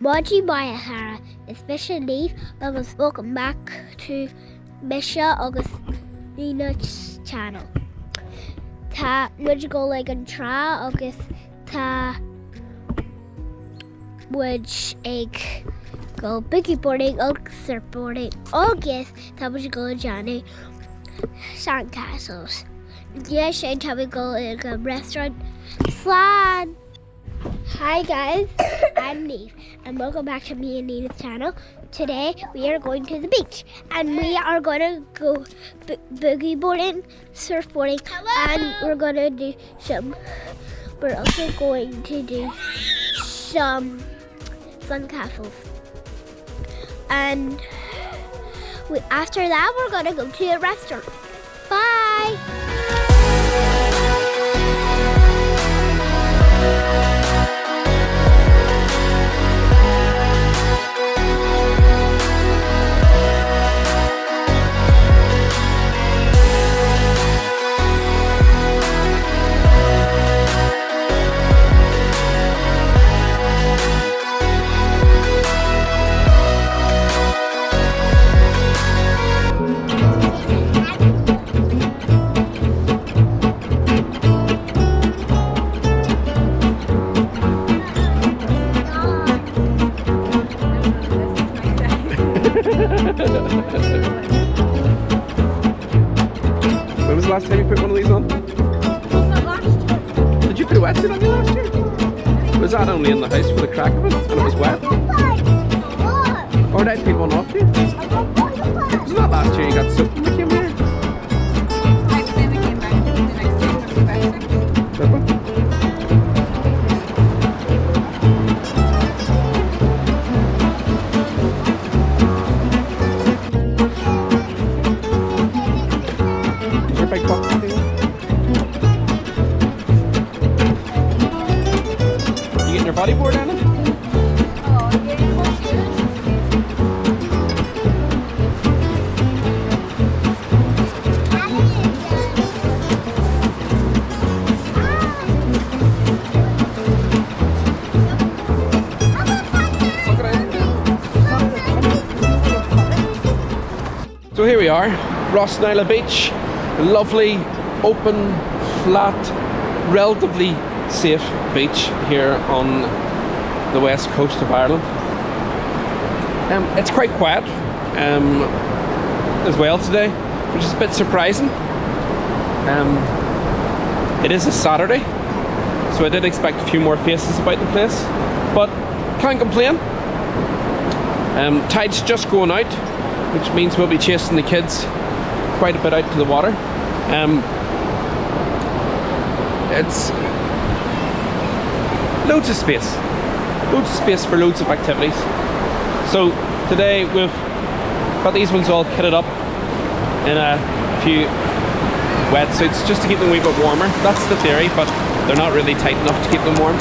Moji Maya Hara is Mission Leave. Agus welcome back to Misha August Nina's channel. Ta would you go like and try August ta would egg go boogie boarding or surfboarding August ta would you go Johnny sandcastles. Yes, and ta we go like a restaurant slide. Hi guys, I'm Neve and welcome back to me and Nina's channel. Today we are going to the beach and we are going to go boogie boarding, surfboarding, and we're also going to do some sandcastles. And after that we're going to go to a restaurant. Bye! When was the last time you put one of these on? Not last year. Did you put a wetsuit on you last year? Was that only in the house for the crack of it and it was wet? Or did I take one off you? Wasn't that last year you got soaked when you came here? I was in the game back the next day for the wetsuit. Big box thing. You getting your bodyboard on it? Oh, yeah, what's yours? So here we are, Rossnowlagh Beach. A lovely, open, flat, relatively safe beach here on the west coast of Ireland. It's quite quiet as well today, which is a bit surprising. It is a Saturday, so I did expect a few more faces about the place, but can't complain. Tide's just going out, which means we'll be chasing the kids quite a bit out to the water. It's loads of space for loads of activities. So today we've got these ones all kitted up in a few wetsuits just to keep them a wee bit warmer. That's the theory, but they're not really tight enough to keep them warm.